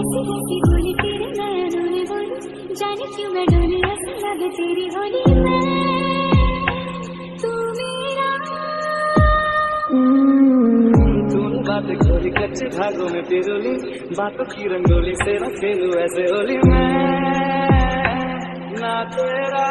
कैसी कैसी बोली तेरे नैनों ने बोली, जाने क्यों मैं डोली ऐसी लगे तेरी होली में तू मेरा। तूने बातें खोली कच्चे धागों में पिरोली, बातों की रंगोली से न खेलूं ऐसे होली मैं ना तेरा।